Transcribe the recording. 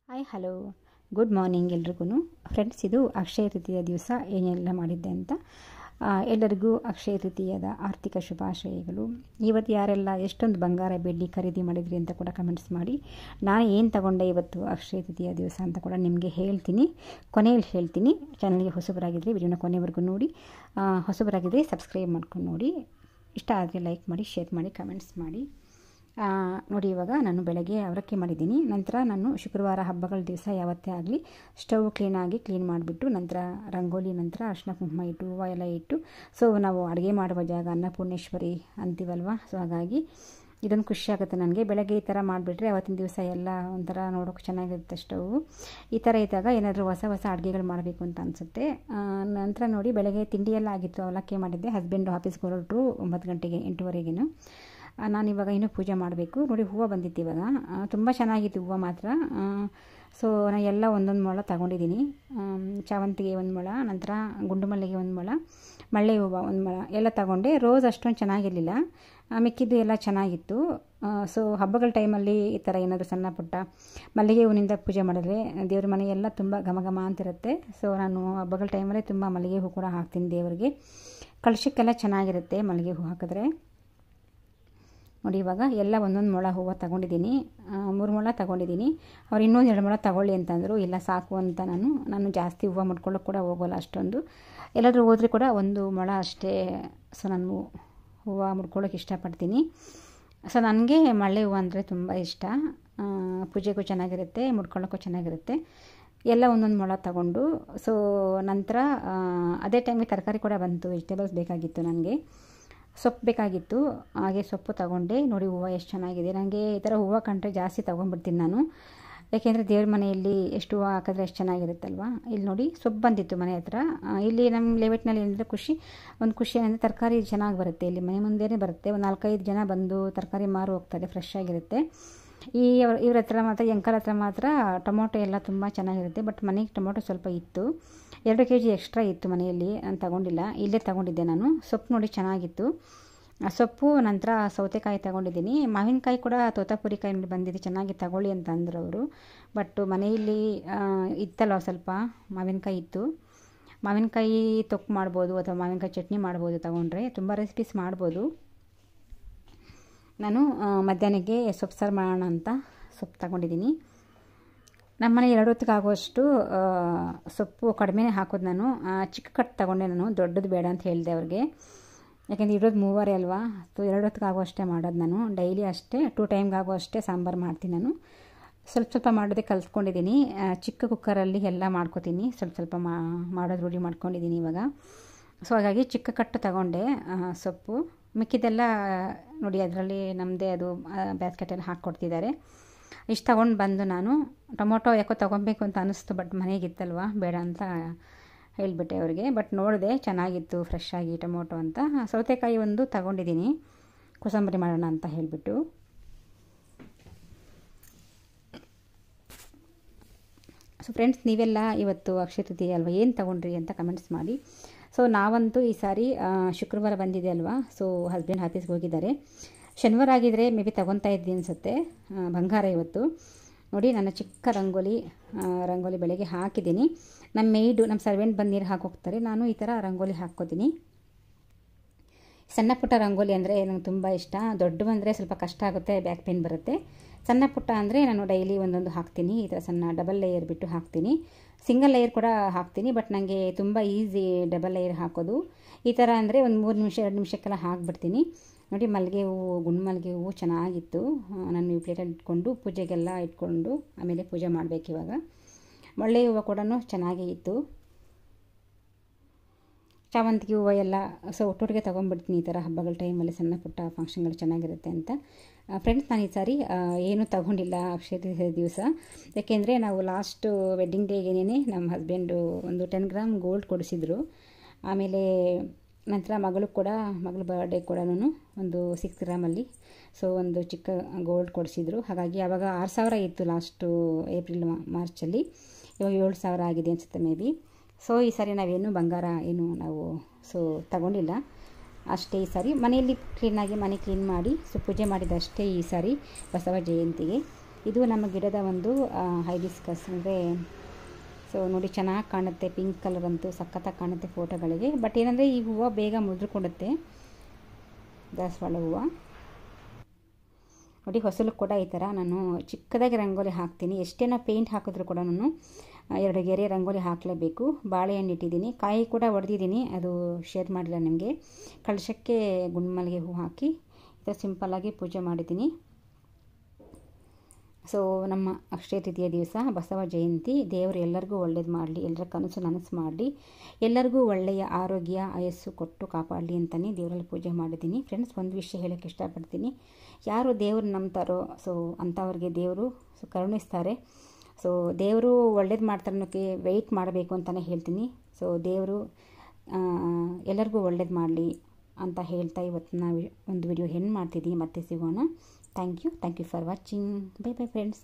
Hi hello good morning ಎಲ್ರಿಗೂ friends. ಇದು ಅಕ್ಷಯ ತೃತೀಯ ದಿವಸ ಏನೆಲ್ಲ ಮಾಡಿದ್ದೆ ಅಂತ ಎಲ್ಲರಿಗೂ ಅಕ್ಷಯ ತೃತೀಯದ ಆರ್ಥಿಕ ಶುಭಾಶಯಗಳು. ಇವತ್ತು ಯಾರೆಲ್ಲ ಎಷ್ಟೊಂದು ಬಂಗಾರ ಬೆಳ್ಳಿ ಖರೀದಿ ಮಾಡಿದ್ರಿ ಅಂತ ಕೂಡ ಕಮೆಂಟ್ಸ್ ಮಾಡಿ. ನಾನು ಏನು ತಗೊಂಡೆ ಇವತ್ತು ಅಕ್ಷಯ ತೃತೀಯ ದಿವಸ ಅಂತ ಕೂಡ ನಿಮಗೆ ಹೇಳ್ತೀನಿ, ಕೊನೆಯಲ್ಲಿ ಹೇಳ್ತೀನಿ. ಚಾನಲ್ಗೆ ಹೊಸಬರಾಗಿದ್ದರೆ ವಿಡಿಯೋನ ಕೊನೆವರೆಗೂ ನೋಡಿ, ಹೊಸಬರಾಗಿದ್ದರೆ ಸಬ್ಸ್ಕ್ರೈಬ್ ಮಾಡ್ಕೊಂಡು ನೋಡಿ. ಇಷ್ಟ ಆದರೆ ಲೈಕ್ ಮಾಡಿ, ಶೇರ್ ಮಾಡಿ, ಕಮೆಂಟ್ಸ್ ಮಾಡಿ. ನೋಡಿ, ಇವಾಗ ನಾನು ಬೆಳಗ್ಗೆ ಅವಲಕ್ಕಿ ಮಾಡಿದ್ದೀನಿ. ನಂತರ ನಾನು ಶುಕ್ರವಾರ ಹಬ್ಬಗಳ ದಿವಸ ಯಾವತ್ತೇ ಆಗಲಿ ಸ್ಟವ್ ಕ್ಲೀನ್ ಮಾಡಿಬಿಟ್ಟು ನಂತರ ರಂಗೋಲಿ, ನಂತರ ಅರಿಶಿನ ಕುಂಕುಮ ಇಟ್ಟು, ಹೂವು ಎಲ್ಲ ಇಟ್ಟು, ಸೊ ನಾವು ಅಡುಗೆ ಮಾಡುವ ಜಾಗ ಅನ್ನಪೂರ್ಣೇಶ್ವರಿ ಅಂತೀವಲ್ವ. ಸೊ ಹಾಗಾಗಿ ಇದೊಂದು ಖುಷಿ ಆಗುತ್ತೆ ನನಗೆ. ಬೆಳಗ್ಗೆ ಈ ಥರ ಮಾಡಿಬಿಟ್ರೆ ಅವತ್ತಿನ ದಿವಸ ಎಲ್ಲ ಒಂಥರ ನೋಡೋಕೆ ಚೆನ್ನಾಗಿರುತ್ತೆ ಸ್ಟವ್. ಈ ಥರ ಇದ್ದಾಗ ಏನಾದರೂ ಹೊಸ ಹೊಸ ಅಡುಗೆಗಳು ಮಾಡಬೇಕು ಅಂತ ಅನಿಸುತ್ತೆ. ನಂತರ ನೋಡಿ, ಬೆಳಗ್ಗೆ ತಿಂಡಿ ಎಲ್ಲ ಆಗಿತ್ತು, ಅವಲಕ್ಕಿ ಮಾಡಿದ್ದೆ. ಹಸ್ಬೆಂಡು ಆಫೀಸ್ಗೆ ಹೊರಟರು 9 ಗಂಟೆಗೆ, 8:30ಗೇನು. ನಾನಿವಾಗ ಇನ್ನೂ ಪೂಜೆ ಮಾಡಬೇಕು. ನೋಡಿ, ಹೂವು ಬಂದಿತ್ತು ಇವಾಗ, ತುಂಬ ಚೆನ್ನಾಗಿತ್ತು ಹೂವು ಮಾತ್ರ. ಸೊ ನಾನು ಎಲ್ಲ ಒಂದೊಂದು ಮೊಳ ತಗೊಂಡಿದ್ದೀನಿ. ಚಾವಂತಿಗೆ 1 ಮೊಳ, ನಂತರ ಗುಂಡು ಮಲ್ಲಿಗೆ 1 ಮೊಳ, ಮಳ್ಳೆ ಹೂವು 1 ಮೊಳ ಎಲ್ಲ ತಗೊಂಡೆ. ರೋಸ್ ಅಷ್ಟೊಂದು ಚೆನ್ನಾಗಿರಲಿಲ್ಲ, ಮಿಕ್ಕಿದ್ದು ಎಲ್ಲ ಚೆನ್ನಾಗಿತ್ತು. ಸೊ ಹಬ್ಬಗಳ ಟೈಮಲ್ಲಿ ಈ ಥರ ಏನಾದರೂ ಸಣ್ಣ ಪುಟ್ಟ ಮಲ್ಲಿಗೆ ಹೂವಿನಿಂದ ಪೂಜೆ ಮಾಡಿದ್ರೆ ದೇವ್ರ ಮನೆ ಎಲ್ಲ ತುಂಬ ಘಮ ಘಮ ಅಂತಿರುತ್ತೆ. ಸೊ ನಾನು ಹಬ್ಬಗಳ ಟೈಮಲ್ಲೇ ತುಂಬ ಮಲ್ಲಿಗೆ ಹೂ ಕೂಡ ಹಾಕ್ತೀನಿ ದೇವರಿಗೆ. ಕಳಶಕ್ಕೆಲ್ಲ ಚೆನ್ನಾಗಿರುತ್ತೆ ಮಲ್ಲಿಗೆ ಹೂ ಹಾಕಿದ್ರೆ. ನೋಡಿ, ಇವಾಗ ಎಲ್ಲ ಒಂದೊಂದು ಮೊಳ ಹೂವು ತಗೊಂಡಿದ್ದೀನಿ. 3 ಮೊಳ ತಗೊಂಡಿದ್ದೀನಿ. ಅವ್ರು ಇನ್ನೊಂದು 2 ಮೊಳ ತಗೊಳ್ಳಿ ಅಂತಂದರು. ಇಲ್ಲ ಸಾಕು ಅಂತ ನಾನು ಜಾಸ್ತಿ ಹೂವು ಮುಟ್ಕೊಳ್ಳೋಕೆ ಕೂಡ ಹೋಗೋಲ್ಲ ಅಷ್ಟೊಂದು. ಎಲ್ಲಾದರೂ ಹೋದರೆ ಕೂಡ 1 ಮೊಳ ಅಷ್ಟೇ. ಸೊ ನಾನು ಹೂವು ಮುಡ್ಕೊಳ್ಳೋಕೆ ಇಷ್ಟಪಡ್ತೀನಿ. ಸೊ ನನಗೆ ಮಳ್ಳೆ ಹೂವು ಅಂದರೆ ತುಂಬ ಇಷ್ಟ. ಪೂಜೆಗೂ ಚೆನ್ನಾಗಿರುತ್ತೆ, ಮುಡ್ಕೊಳ್ಳೋಕ್ಕೂ ಚೆನ್ನಾಗಿರುತ್ತೆ. ಎಲ್ಲ ಒಂದೊಂದು ಮೊಳ ತಗೊಂಡು, ಸೊ ನಂತರ ಅದೇ ಟೈಮಿಗೆ ತರಕಾರಿ ಕೂಡ ಬಂತು, ವೆಜಿಟೇಬಲ್ಸ್ ಬೇಕಾಗಿತ್ತು ನನಗೆ, ಸೊಪ್ಪು ಬೇಕಾಗಿತ್ತು. ಹಾಗೆ ಸೊಪ್ಪು ತಗೊಂಡೆ. ನೋಡಿ, ಹೂವು ಎಷ್ಟು ಚೆನ್ನಾಗಿದೆ. ನನಗೆ ಈ ಥರ ಹೂವು ಕಂಡ್ರೆ ಜಾಸ್ತಿ ತೊಗೊಂಡ್ಬಿಡ್ತೀನಿ ನಾನು, ಯಾಕೆಂದರೆ ದೇವ್ರ ಮನೆಯಲ್ಲಿ ಎಷ್ಟು ಹೂವು ಹಾಕಿದ್ರೆ ಎಷ್ಟು ಚೆನ್ನಾಗಿರುತ್ತಲ್ವ. ಇಲ್ಲಿ ನೋಡಿ, ಸೊಪ್ಪು ಬಂದಿತ್ತು ಮನೆ ಹತ್ರ. ಇಲ್ಲಿ ನಮ್ಮ ಲೇಔಟ್ನಲ್ಲಿ ಏನಂದರೆ ಖುಷಿ ಏನಂದರೆ ತರಕಾರಿ ಚೆನ್ನಾಗಿ ಬರುತ್ತೆ. ಇಲ್ಲಿ ಮನೆ ಮುಂದೆನೇ ಬರುತ್ತೆ. ಒಂದು 4-5 ಜನ ಬಂದು ತರಕಾರಿ ಮಾರು ಹೋಗ್ತಾರೆ, ಫ್ರೆಶ್ ಆಗಿರುತ್ತೆ. ಇವ್ರ ಹತ್ರ ಮಾತ್ರ, ಅಂಕಲ್ ಹತ್ರ ಮಾತ್ರ ಟೊಮೊಟೊ ಎಲ್ಲ ತುಂಬ ಚೆನ್ನಾಗಿರುತ್ತೆ. ಬಟ್ ಮನೆಗೆ ಟೊಮೊಟೊ ಸ್ವಲ್ಪ ಇತ್ತು, 2 kg ಎಕ್ಸ್ಟ್ರಾ ಇತ್ತು ಮನೆಯಲ್ಲಿ, ನಾನು ತಗೊಂಡಿಲ್ಲ, ಇಲ್ಲೇ ತಗೊಂಡಿದ್ದೆ ನಾನು. ಸೊಪ್ಪು ನೋಡಿ ಚೆನ್ನಾಗಿತ್ತು ಸೊಪ್ಪು. ನಂತರ ಸೌತೆಕಾಯಿ ತಗೊಂಡಿದ್ದೀನಿ. ಮಾವಿನಕಾಯಿ ಕೂಡ ತೋತಾಪುರಿ ಕಾಯಿ ನೋಡಿ ಬಂದಿದೆ, ಚೆನ್ನಾಗಿ ತಗೊಳ್ಳಿ ಅಂತ ಅಂದರು ಅವರು. ಬಟ್ ಮನೆಯಲ್ಲಿ ಇತ್ತಲ್ಲ ಸ್ವಲ್ಪ ಮಾವಿನಕಾಯಿ ಇತ್ತು. ಮಾವಿನಕಾಯಿ ತೊಕ್ಕು ಮಾಡ್ಬೋದು ಅಥವಾ ಮಾವಿನಕಾಯಿ ಚಟ್ನಿ ಮಾಡ್ಬೋದು, ತಗೊಂಡ್ರೆ ತುಂಬ ರೆಸಿಪೀಸ್ ಮಾಡ್ಬೋದು. ನಾನು ಮಧ್ಯಾಹ್ನಕ್ಕೆ ಸೊಪ್ಪು ಸಾರು ಮಾಡೋಣ ಅಂತ ಸೊಪ್ಪು ತಗೊಂಡಿದ್ದೀನಿ. ನಮ್ಮನೆ 2 ಹೊತ್ತಿಗೆ ಆಗುವಷ್ಟು ಸೊಪ್ಪು ಕಡಿಮೆನೇ ಹಾಕೋದು ನಾನು. ಚಿಕ್ಕ ಕಟ್ಟು ತಗೊಂಡೆ ನಾನು, ದೊಡ್ಡದು ಬೇಡ ಅಂತ ಹೇಳಿದೆ ಅವ್ರಿಗೆ, ಯಾಕೆಂದರೆ ಇರೋದು 3 ಅಲ್ವಾ. ಸೊ 2 ಹೊತ್ತಿಗೆ ಆಗುವಷ್ಟೇ ಮಾಡೋದು ನಾನು. ಡೈಲಿ ಅಷ್ಟೇ 2 ಟೈಮ್ಗೆ ಆಗುವಷ್ಟೇ ಸಾಂಬಾರು ಮಾಡ್ತೀನಿ ನಾನು. ಸ್ವಲ್ಪ ಮಾಡೋದೇ ಕಲ್ತ್ಕೊಂಡಿದ್ದೀನಿ. ಚಿಕ್ಕ ಕುಕ್ಕರಲ್ಲಿ ಎಲ್ಲ ಮಾಡ್ಕೋತೀನಿ, ಸ್ವಲ್ಪ ಮಾಡೋದು ರೂಢಿ ಮಾಡ್ಕೊಂಡಿದ್ದೀನಿ ಇವಾಗ. ಸೊ ಹಾಗಾಗಿ ಚಿಕ್ಕ ಕಟ್ಟು ತಗೊಂಡೆ ಸೊಪ್ಪು. ಮಿಕ್ಕಿದೆಲ್ಲ ನೋಡಿ ಅದರಲ್ಲಿ ನಮ್ಮದೇ ಅದು ಬ್ಯಾಸ್ಕೆಟಲ್ಲಿ ಹಾಕ್ಕೊಡ್ತಿದ್ದಾರೆ. ಇಷ್ಟು ತಗೊಂಡು ಬಂದು ನಾನು ಟೊಮೊಟೊ ಯಾಕೋ ತೊಗೊಬೇಕು ಅಂತ ಅನ್ನಿಸ್ತು, ಬಟ್ ಮನೆಗಿತ್ತಲ್ವ, ಬೇಡ ಅಂತ ಹೇಳಿಬಿಟ್ಟೆ ಅವ್ರಿಗೆ. ಬಟ್ ನೋಡಿದೆ ಚೆನ್ನಾಗಿತ್ತು ಫ್ರೆಶ್ ಆಗಿ ಟೊಮೊಟೊ ಅಂತ. ಸೌತೆಕಾಯಿ 1 ತಗೊಂಡಿದ್ದೀನಿ, ಕೋಸಂಬರಿ ಮಾಡೋಣ ಅಂತ ಹೇಳಿಬಿಟ್ಟು. ಸೊ ಫ್ರೆಂಡ್ಸ್, ನೀವೆಲ್ಲ ಇವತ್ತು ಅಕ್ಷಯ ತೃತೀಯ ಅಲ್ವಾ, ಏನು ತೊಗೊಂಡ್ರಿ ಅಂತ ಕಮೆಂಟ್ಸ್ ಮಾಡಿ. ಸೊ ನಾವಂತೂ ಈ ಸಾರಿ ಶುಕ್ರವಾರ ಬಂದಿದೆ ಅಲ್ವಾ, ಸೊ ಹಸ್ಬೆಂಡ್ ಆಫೀಸ್ಗೆ ಹೋಗಿದ್ದಾರೆ. ಶನಿವಾರ ಆಗಿದ್ದರೆ ಮೇ ಬಿ ತೊಗೊತಾ ಇದ್ದಿ ಅನಿಸುತ್ತೆ ಬಂಗಾರ ಇವತ್ತು. ನೋಡಿ, ನನ್ನ ಚಿಕ್ಕ ರಂಗೋಲಿ ಬೆಳಗ್ಗೆ ಹಾಕಿದ್ದೀನಿ. ನಮ್ಮ ಸರ್ವೆಂಟ್ ಬಂದು ನೀರು ಹಾಕೋಗ್ತಾರೆ, ನಾನು ಈ ಥರ ರಂಗೋಲಿ ಹಾಕ್ಕೋತೀನಿ. ಸಣ್ಣ ಪುಟ್ಟ ರಂಗೋಲಿ ಅಂದರೆ ನನಗೆ ತುಂಬ ಇಷ್ಟ. ದೊಡ್ಡ ಬಂದರೆ ಸ್ವಲ್ಪ ಕಷ್ಟ ಆಗುತ್ತೆ, ಬ್ಯಾಕ್ ಪೇನ್ ಬರುತ್ತೆ. ಸಣ್ಣ ಪುಟ್ಟ ಅಂದರೆ ನಾನು ಡೈಲಿ ಒಂದೊಂದು ಹಾಕ್ತೀನಿ. ಈ ಥರ ಸಣ್ಣ ಡಬಲ್ ಲೇಯರ್ ಬಿಟ್ಟು ಹಾಕ್ತೀನಿ, ಸಿಂಗಲ್ ಲೇಯರ್ ಕೂಡ ಹಾಕ್ತೀನಿ. ಬಟ್ ನನಗೆ ತುಂಬ ಈಸಿ ಡಬಲ್ ಲೇಯರ್ ಹಾಕೋದು. ಈ ಥರ ಅಂದರೆ ಒಂದು 3 ನಿಮಿಷ 2 ನಿಮಿಷಕ್ಕೆಲ್ಲ ಹಾಕ್ಬಿಡ್ತೀನಿ. ನೋಡಿ, ಮಲ್ಲಿಗೆ ಹೂವು, ಗುಂಡು ಮಲ್ಲಿಗೆ ಹೂವು ಚೆನ್ನಾಗಿತ್ತು. ನಾನು ಈ ಪ್ಲೇಟಲ್ಲಿ ಇಟ್ಕೊಂಡು ಪೂಜೆಗೆಲ್ಲ ಇಟ್ಕೊಂಡು ಆಮೇಲೆ ಪೂಜೆ ಮಾಡಬೇಕು ಇವಾಗ. ಮಳ್ಳೆ ಹೂವು ಕೂಡ ಚೆನ್ನಾಗೇ ಇತ್ತು. ಚಾವಂತಿಗೆ ಹೂವು ಎಲ್ಲ ಸೊ ಒಟ್ಟೊಟ್ಟಿಗೆ ತೊಗೊಂಡ್ಬಿಡ್ತೀನಿ ಈ ಥರ ಹಬ್ಬಗಳ ಟೈಮಲ್ಲಿ, ಸಣ್ಣ ಪುಟ್ಟ ಫಂಕ್ಷನ್ಗಳು ಚೆನ್ನಾಗಿರುತ್ತೆ ಅಂತ. ಫ್ರೆಂಡ್ಸ್, ನಾನು ಈ ಸಾರಿ ಏನೂ ತೊಗೊಂಡಿಲ್ಲ ಅಕ್ಷಯ ತೃತೀಯ ದಿವಸ, ಯಾಕೆಂದರೆ ನಾವು ಲಾಸ್ಟ್ ವೆಡ್ಡಿಂಗ್ ಡೇಗೇನೆ ನಮ್ಮ ಹಸ್ಬೆಂಡು ಒಂದು 10 ಗ್ರಾಮ್ ಗೋಲ್ಡ್ ಕೊಡಿಸಿದ್ರು. ಆಮೇಲೆ ನಂತರ ಮಗಳ ಬರ್ಡೇ ಕೂಡ ಒಂದು 6 ಗ್ರಾಮಲ್ಲಿ ಸೊ ಒಂದು ಚಿಕ್ಕ ಗೋಲ್ಡ್ ಕೊಡಿಸಿದ್ರು. ಹಾಗಾಗಿ ಆವಾಗ 6,000 ಇತ್ತು ಲಾಸ್ಟು ಏಪ್ರಿಲ್ ಮಾರ್ಚಲ್ಲಿ, ಇವಾಗ 7,000 ಆಗಿದೆ ಅನಿಸುತ್ತೆ ಮೇ ಬಿ. ಸೊ ಈ ಸಾರಿ ನಾವೇನು ಬಂಗಾರ ನಾವು ತಗೊಂಡಿಲ್ಲ ಅಷ್ಟೇ. ಈ ಸಾರಿ ಮನೆಯಲ್ಲಿ ಕ್ಲೀನಾಗಿ ಮನೆ ಕ್ಲೀನ್ ಮಾಡಿ ಸೊ ಪೂಜೆ ಮಾಡಿದಷ್ಟೇ ಈ ಸಾರಿ ಬಸವ ಜಯಂತಿಗೆ. ಇದು ನಮ್ಮ ಗಿಡದ ಒಂದು ಹೈಬಿಸ್ಕಸ್ ಅಂದರೆ ಸೊ ನೋಡಿ ಚೆನ್ನಾಗಿ ಕಾಣುತ್ತೆ, ಪಿಂಕ್ ಕಲರ್ ಅಂತೂ ಸಖತ್ತಾಗಿ ಕಾಣುತ್ತೆ ಫೋಟೋಗಳಿಗೆ. ಬಟ್ ಏನಂದರೆ ಈ ಹೂವು ಬೇಗ ಮುದ್ರಕೊಡುತ್ತೆ, ದಾಸವಾಳ ಹೂವು. ನೋಡಿ ಹೊಸಲು ಕೂಡ ಈ ಥರ ನಾನು ಚಿಕ್ಕದಾಗಿ ರಂಗೋಲಿ ಹಾಕ್ತೀನಿ. ಎಷ್ಟೇ ನಾವು ಪೇಂಟ್ ಹಾಕಿದ್ರೂ ಕೂಡ ನಾನು 2 ಗೆರೆ ರಂಗೋಲಿ ಹಾಕಲೇಬೇಕು. ಬಾಳೆಹಣ್ಣು ಇಟ್ಟಿದ್ದೀನಿ, ಕಾಯಿ ಕೂಡ ಹೊಡೆದಿದ್ದೀನಿ, ಅದು ಶೇರ್ ಮಾಡಿಲ್ಲ ನಿಮಗೆ. ಕಳಶಕ್ಕೆ ಗುಂಡ್ಮಲ್ಲಿಗೆ ಹೂ ಹಾಕಿ ಈ ಥರ ಸಿಂಪಲ್ಲಾಗಿ ಪೂಜೆ ಮಾಡಿದ್ದೀನಿ. ಸೊ ನಮ್ಮ ಅಕ್ಷಯ ತೃತೀಯ ದಿವಸ ಬಸವ ಜಯಂತಿ. ದೇವರು ಎಲ್ಲರಿಗೂ ಒಳ್ಳೇದು ಮಾಡಲಿ, ಎಲ್ಲರ ಕನಸು ನನಸು ಮಾಡಲಿ, ಎಲ್ಲರಿಗೂ ಒಳ್ಳೆಯ ಆರೋಗ್ಯ ಆಯಸ್ಸು ಕೊಟ್ಟು ಕಾಪಾಡಲಿ ಅಂತಲೇ ದೇವರಲ್ಲಿ ಪೂಜೆ ಮಾಡಿದ್ದೀನಿ. ಫ್ರೆಂಡ್ಸ್, ಒಂದು ವಿಷಯ ಹೇಳೋಕ್ಕೆ ಇಷ್ಟಪಡ್ತೀನಿ. ಯಾರು ದೇವರು ನಂಬ್ತಾರೋ ಸೊ ಅಂಥವ್ರಿಗೆ ದೇವರು ಕರುಣಿಸ್ತಾರೆ. ಸೊ ದೇವರು ಒಳ್ಳೇದು ಮಾಡ್ತಾರೆ ಅನ್ನೋಕ್ಕೆ ವೆಯ್ಟ್ ಮಾಡಬೇಕು ಅಂತಲೇ ಹೇಳ್ತೀನಿ. ಸೊ ದೇವರು ಎಲ್ಲರಿಗೂ ಒಳ್ಳೇದು ಮಾಡಲಿ ಅಂತ ಹೇಳ್ತಾ ಇವತ್ತು ನಾವು ಒಂದು ವಿಡಿಯೋ ಮಾಡ್ತಿದ್ದೀನಿ. ಮತ್ತೆ ಸಿಗೋಣ. Thank you for watching. Bye bye friends.